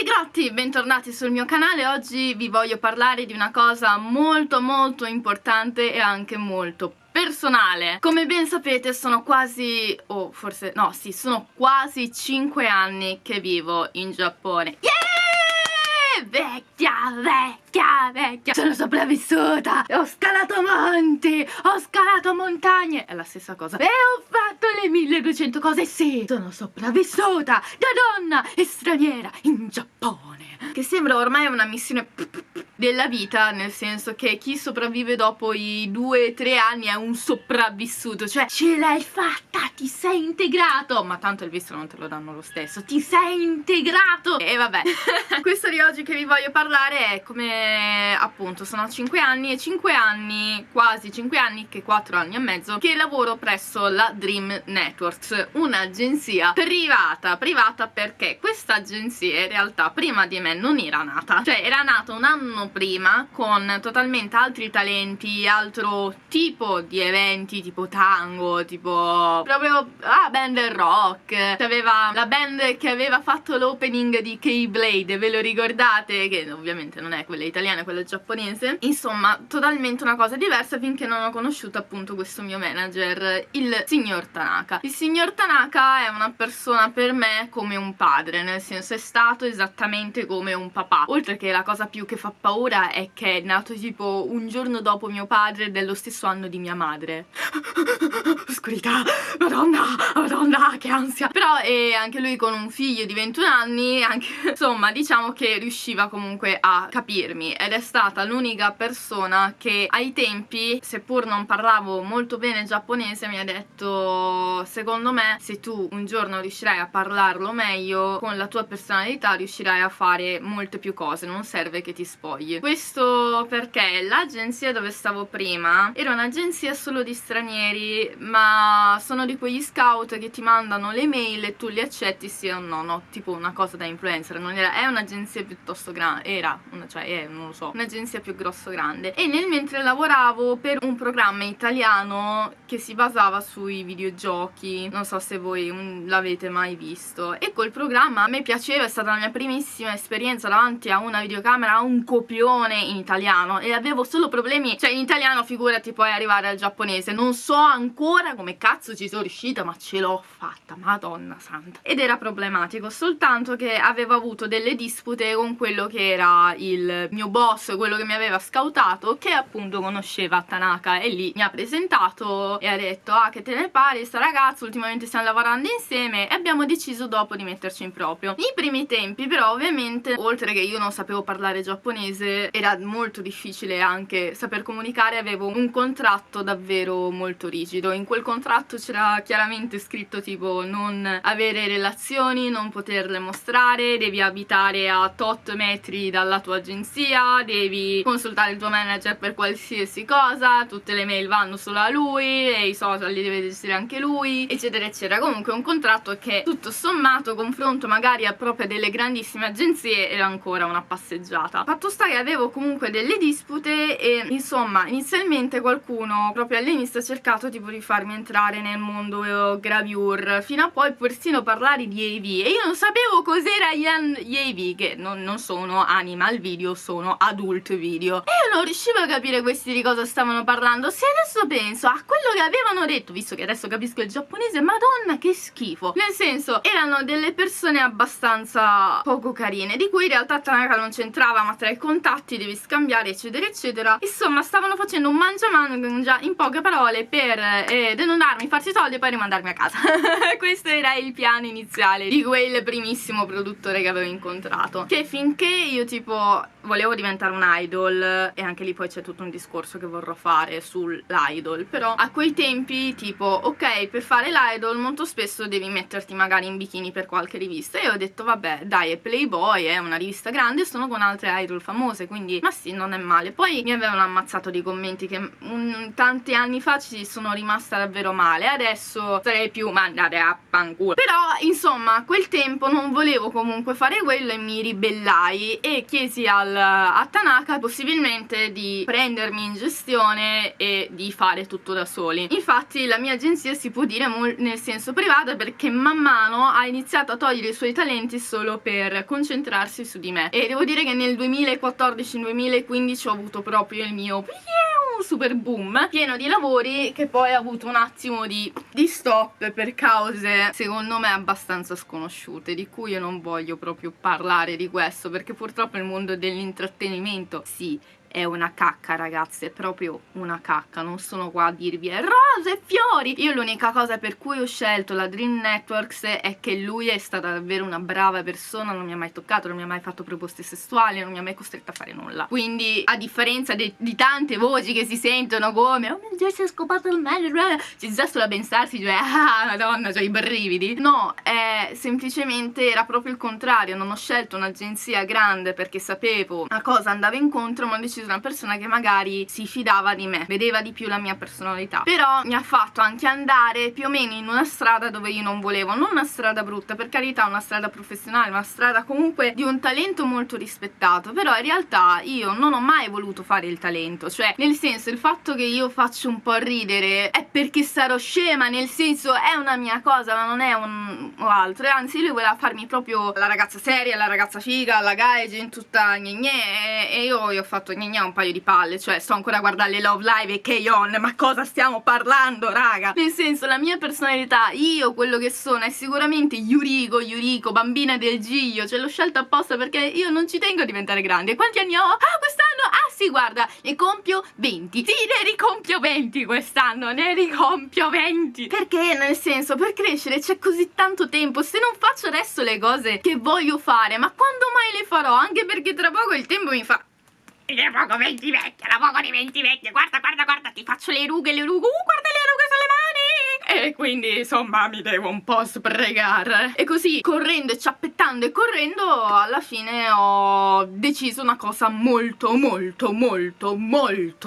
Pigrotti, bentornati sul mio canale. Oggi vi voglio parlare di una cosa molto importante e anche molto personale. Come ben sapete sono quasi, o forse no, sì, sono quasi 5 anni che vivo in Giappone. Yeah! Vecchia, sono sopravvissuta, ho scalato monti, ho scalato montagne, è la stessa cosa, e ho fatto le 1200 cose, sì, sono sopravvissuta da donna e straniera in Giappone, che sembra ormai una missione della vita, nel senso che chi sopravvive dopo i 2-3 anni è un sopravvissuto, cioè ce l'hai fatta, ti sei integrato, ma tanto il visto non te lo danno lo stesso, ti sei integrato. E vabbè, questo di oggi che vi voglio parlare è come appunto sono 5 anni e 5 anni, quasi 5 anni, che 4 anni e mezzo che lavoro presso la Dream Networks, un'agenzia privata perché questa agenzia in realtà prima di me non era nata, cioè era nata un anno prima con totalmente altri talenti, altro tipo di eventi, tipo tango, tipo proprio band del rock. Aveva la band che aveva fatto l'opening di K-Blade, ve lo ricordate? Che ovviamente non è quella italiana, è quella giapponese. Insomma, totalmente una cosa diversa, finché non ho conosciuto appunto questo mio manager, il signor Tanaka. Il signor Tanaka è una persona per me come un padre, nel senso è stato esattamente come un papà. Oltre che la cosa più che fa paura è che è nato tipo un giorno dopo mio padre dello stesso anno di mia madre. Oscurità, madonna, che ansia. Però è anche lui con un figlio di 21 anni, anche insomma diciamo che riusciva comunque a capirmi, ed è stata l'unica persona che ai tempi, seppur non parlavo molto bene giapponese, mi ha detto: secondo me se tu un giorno riuscirai a parlarlo meglio, con la tua personalità riuscirai a fare molte più cose, non serve che ti spogli. Questo perché l'agenzia dove stavo prima era un'agenzia solo di stranieri, ma sono di quegli scout che ti mandano le mail e tu li accetti sì o no, tipo una cosa da influencer. Non era, è un'agenzia piuttosto grande, non lo so, un'agenzia più grande. E mentre lavoravo per un programma italiano che si basava sui videogiochi, non so se voi l'avete mai visto, e quel programma a me piaceva, è stata la mia primissima esperienza davanti a una videocamera, a un copione in italiano, e avevo solo problemi, cioè in italiano figurati poi arrivare al giapponese, non so ancora come cazzo ci sono riuscita, ma ce l'ho fatta, madonna santa. Ed era problematico, soltanto che avevo avuto delle dispute con quello che era il mio boss, quello che mi aveva scoutato, che appunto conosceva Tanaka, e lì mi ha presentato e ha detto: ah, che te ne pare sta ragazza, ultimamente stiamo lavorando insieme, e abbiamo deciso dopo di metterci in proprio. Nei primi tempi però ovviamente, oltre che io non sapevo parlare giapponese, era molto difficile anche saper comunicare, avevo un contratto davvero molto rigido. In quel contratto c'era chiaramente scritto tipo non avere relazioni, non poterle mostrare, devi abitare a tot metri dalla tua agenzia, devi consultare il tuo manager per qualsiasi cosa, tutte le mail vanno solo a lui e i social li deve gestire anche lui, eccetera eccetera. Comunque un contratto che tutto sommato, confronto magari a proprio delle grandissime agenzie, era ancora una passeggiata. Fatto sta che avevo comunque delle dispute e insomma inizialmente qualcuno proprio all'inizio ha cercato tipo di farmi entrare nel mondo gravure, fino a poi persino parlare di AV, e io non sapevo cos'era gli AV, che non sono animal video, sono adult video, e io non riuscivo a capire questi di cosa stavano parlando. Se adesso penso a quello che avevano detto, visto che adesso capisco il giapponese, madonna che schifo, nel senso erano delle persone abbastanza poco carine, di cui in realtà Tanaka non c'entrava, ma tra i contatti devi scambiare eccetera eccetera. Insomma stavano facendo un mangia in poche parole per denunarmi, farsi soldi e poi rimandarmi a casa. Questo era il piano iniziale di quel primissimo produttore che avevo incontrato, che finché io tipo volevo diventare un idol, e anche lì poi c'è tutto un discorso che vorrò fare sull'idol, però a quei tempi tipo ok, per fare l'idol molto spesso devi metterti magari in bikini per qualche rivista, e io ho detto vabbè dai, è Playboy, è una rivista grande, sono con altre idol famose, famose, quindi ma sì, non è male. Poi mi avevano ammazzato di commenti che tanti anni fa ci sono rimasta davvero male, adesso sarei più mandare a fanculo. Però insomma a quel tempo non volevo comunque fare quello e mi ribellai e chiesi a Tanaka possibilmente di prendermi in gestione e di fare tutto da soli. Infatti la mia agenzia si può dire nel senso privato, perché man mano ha iniziato a togliere i suoi talenti solo per concentrarsi su di me, e devo dire che nel 2014-2015 ho avuto proprio il mio super boom pieno di lavori, che poi ha avuto un attimo di stop per cause secondo me abbastanza sconosciute, di cui io non voglio proprio parlare di questo, perché purtroppo il mondo dell'intrattenimento sì, è una cacca ragazzi, è proprio una cacca, non sono qua a dirvi rose e fiori. Io l'unica cosa per cui ho scelto la Dream Networks è che lui è stata davvero una brava persona, non mi ha mai toccato, non mi ha mai fatto proposte sessuali, non mi ha mai costretto a fare nulla. Quindi a differenza di tante voci che si sentono come oh mio Dio, si è scopato il meglio, c'è già solo a pensarsi, cioè ah madonna, cioè i brividi. No, semplicemente era proprio il contrario, non ho scelto un'agenzia grande perché sapevo a cosa andavo incontro, ma ho deciso una persona che magari si fidava di me, vedeva di più la mia personalità. Però mi ha fatto anche andare più o meno in una strada dove io non volevo, non una strada brutta, per carità, una strada professionale, una strada comunque di un talento molto rispettato, però in realtà io non ho mai voluto fare il talento, cioè nel senso, il fatto che io faccio un po' ridere è perché sarò scema, nel senso è una mia cosa, ma non è un altro, e anzi lui voleva farmi proprio la ragazza seria, la ragazza figa, la gaijin, tutta gne, e io ho fatto gne un paio di palle, cioè sto ancora a guardare le Love Live e K-On, ma cosa stiamo parlando raga? Nel senso, la mia personalità, io quello che sono è sicuramente Yuriko, bambina del Giglio, cioè l'ho scelta apposta perché io non ci tengo a diventare grande. Quanti anni ho? Ah, quest'anno? Ah sì, guarda, ne compio 20. Sì, ne ricompio 20 quest'anno, ne ricompio 20. Perché nel senso, per crescere c'è così tanto tempo, se non faccio adesso le cose che voglio fare, ma quando mai le farò? Anche perché tra poco il tempo mi fa tra poco 20 vecchia, tra poco diventi vecchia, guarda, ti faccio le rughe, guarda le rughe sulle mani! E quindi, insomma, mi devo un po' sbrigare. E così, correndo e ciappettando e correndo, alla fine ho deciso una cosa molto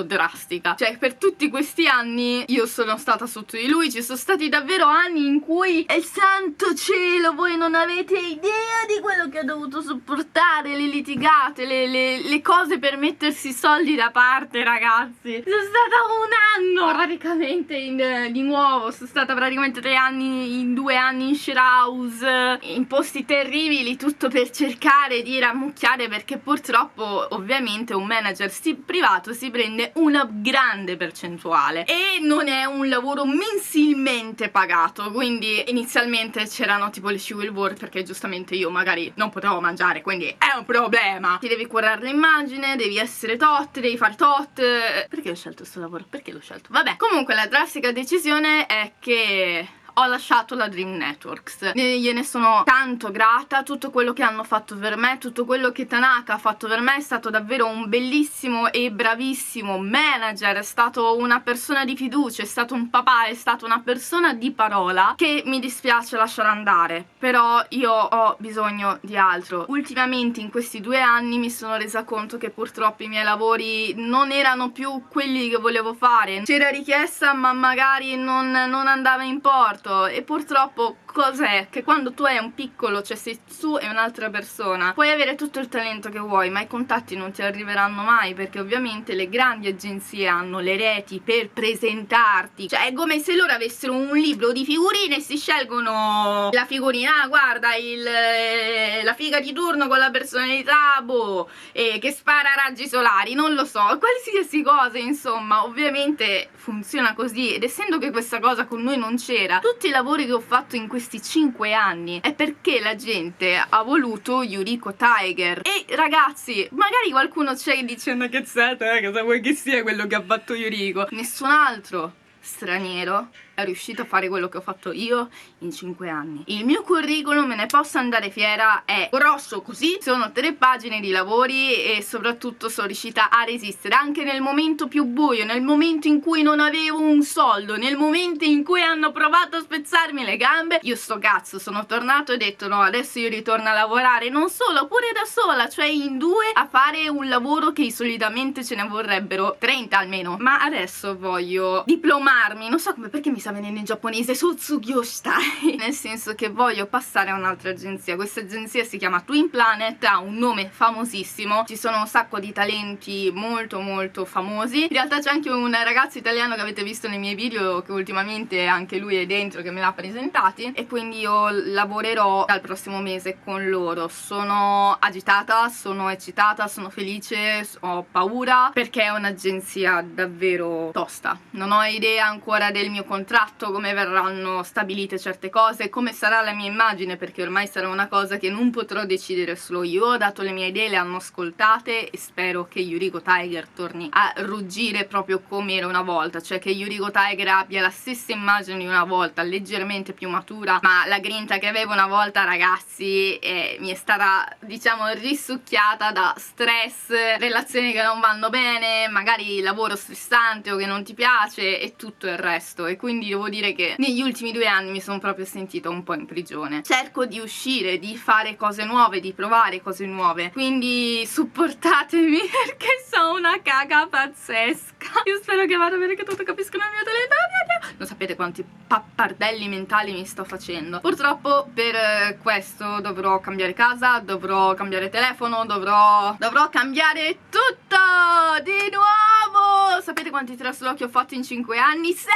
drastica. Cioè, per tutti questi anni io sono stata sotto di lui, ci sono stati davvero anni in cui, santo cielo, voi non avete idea di quello che ho dovuto sopportare, le litigate, le cose per mettersi soldi da parte, ragazzi. Sono stata un anno praticamente di nuovo, sono stata praticamente 2 anni in share house, in posti terribili, tutto per cercare di rammucchiare, perché purtroppo ovviamente un manager privato si prende una grande percentuale e non è un lavoro mensilmente pagato, quindi inizialmente c'erano tipo le civil war, perché giustamente io magari non potevo mangiare, quindi è un problema. Ti devi curare l'immagine, devi essere tot, devi fare tot. Perché ho scelto questo lavoro? Perché l'ho scelto? Vabbè, comunque la drastica decisione è che ho lasciato la Dream Networks. Gliene sono tanto grata, tutto quello che hanno fatto per me, tutto quello che Tanaka ha fatto per me, è stato davvero un bellissimo e bravissimo manager, è stato una persona di fiducia, è stato un papà, è stata una persona di parola che mi dispiace lasciare andare, però io ho bisogno di altro. Ultimamente in questi 2 anni mi sono resa conto che purtroppo i miei lavori non erano più quelli che volevo fare, c'era richiesta ma magari non andava in porto. E purtroppo cos'è? Che quando tu hai un piccolo, cioè sei tu e un'altra persona, puoi avere tutto il talento che vuoi, ma i contatti non ti arriveranno mai, perché ovviamente le grandi agenzie hanno le reti per presentarti. Cioè è come se loro avessero un libro di figurine e si scelgono la figurina, ah guarda la figa di turno con la personalità boh, che spara raggi solari, non lo so, qualsiasi cosa, insomma. Ovviamente funziona così, ed essendo che questa cosa con noi non c'era, tutti i lavori che ho fatto in questi 5 anni è perché la gente ha voluto Yuriko Tiger. E ragazzi, magari qualcuno c'è che dice una cazzata, cosa vuoi che sia quello che ha fatto Yuriko? Nessun altro straniero è riuscito a fare quello che ho fatto io in 5 anni. Il mio curriculum, me ne posso andare fiera, è grosso così, sono 3 pagine di lavori e soprattutto sono riuscita a resistere anche nel momento più buio, nel momento in cui non avevo un soldo, nel momento in cui hanno provato a spezzarmi le gambe. Io sto cazzo, sono tornato e ho detto no, adesso io ritorno a lavorare, non solo, pure da sola, cioè in 2 a fare un lavoro che solitamente ce ne vorrebbero 30 almeno. Ma adesso voglio diplomarmi, non so come, perché mi sta venendo in giapponese, Sutsugyostai, nel senso che voglio passare a un'altra agenzia. Questa agenzia si chiama Twin Planet, ha un nome famosissimo, ci sono un sacco di talenti molto molto famosi. In realtà c'è anche un ragazzo italiano che avete visto nei miei video, che ultimamente anche lui è dentro, che me l'ha presentati, e quindi io lavorerò dal prossimo mese con loro. Sono agitata, sono eccitata, sono felice, ho paura, perché è un'agenzia davvero tosta. Non ho idea ancora del mio contratto, come verranno stabilite certe cose, come sarà la mia immagine, perché ormai sarà una cosa che non potrò decidere solo io. Ho dato le mie idee, le hanno ascoltate e spero che Yuriko Tiger torni a ruggire proprio come era una volta, cioè che Yuriko Tiger abbia la stessa immagine di una volta, leggermente più matura, ma la grinta che avevo una volta, ragazzi, mi è stata, diciamo, risucchiata da stress, relazioni che non vanno bene, magari lavoro stressante o che non ti piace e tutto il resto. E quindi devo dire che negli ultimi 2 anni mi sono proprio sentita un po' in prigione. Cerco di uscire, di fare cose nuove, di provare cose nuove, quindi supportatemi perché sono una caga pazzesca. Io spero che vada bene, che tutti capiscono il mio talento. Non sapete quanti pappardelli mentali mi sto facendo. Purtroppo per questo dovrò cambiare casa, dovrò cambiare telefono, dovrò cambiare tutto di nuovo. Sapete quanti traslochi ho fatto in 5 anni? 7!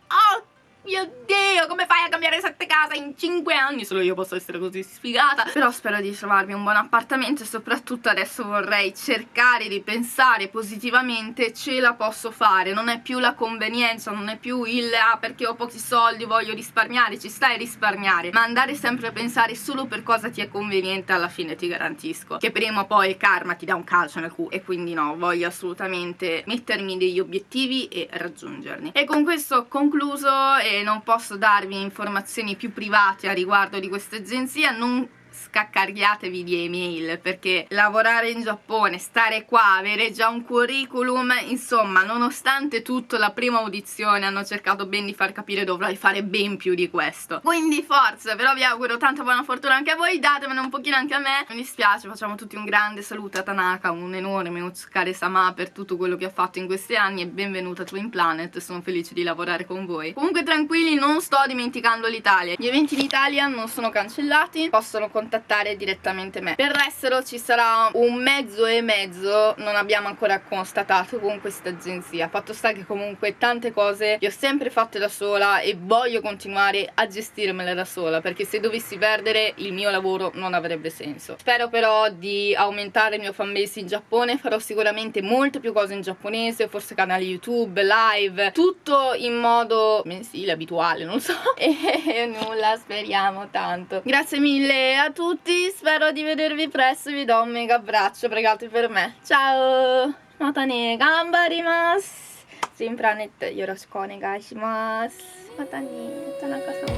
Oh mio Dio, come fai a cambiare 7 case in 5 anni? Solo io posso essere così sfigata. Però spero di trovarmi un buon appartamento e soprattutto adesso vorrei cercare di pensare positivamente, ce la posso fare. Non è più la convenienza, non è più il perché ho pochi soldi, voglio risparmiare, ci stai a risparmiare, ma andare sempre a pensare solo per cosa ti è conveniente. Alla fine ti garantisco che prima o poi il karma ti dà un calcio nel culo, e quindi no, voglio assolutamente mettermi degli obiettivi e raggiungerli. E con questo ho concluso e non posso darvi informazioni più private a riguardo di questa agenzia. Non scaccarriatevi di email, perché lavorare in Giappone, stare qua, avere già un curriculum, insomma, nonostante tutto, la prima audizione hanno cercato ben di far capire dovrai fare ben più di questo. Quindi forza, però vi auguro tanta buona fortuna anche a voi, datemene un pochino anche a me. Mi dispiace, facciamo tutti un grande saluto a Tanaka, un enorme Otsukare-sama per tutto quello che ha fatto in questi anni e benvenuta a Twin Planet, sono felice di lavorare con voi. Comunque tranquilli, non sto dimenticando l'Italia, gli eventi in Italia non sono cancellati, possono contattare direttamente me. Per l'estero ci sarà un mezzo e mezzo, non abbiamo ancora constatato con questa agenzia. Fatto sta che comunque tante cose le ho sempre fatte da sola e voglio continuare a gestirmele da sola, perché se dovessi perdere il mio lavoro non avrebbe senso. Spero però di aumentare il mio fanbase in Giappone, farò sicuramente molte più cose in giapponese, forse canali YouTube, live, tutto in modo mensile, abituale, non so. E nulla, speriamo tanto. Grazie mille a tutti, spero di vedervi presto, vi do un mega abbraccio, pregate per me. Ciao! Mata ne, ganbarimasu! Twin Planet yoroshiku onegai shimasu. Mata ne, Tanaka-san.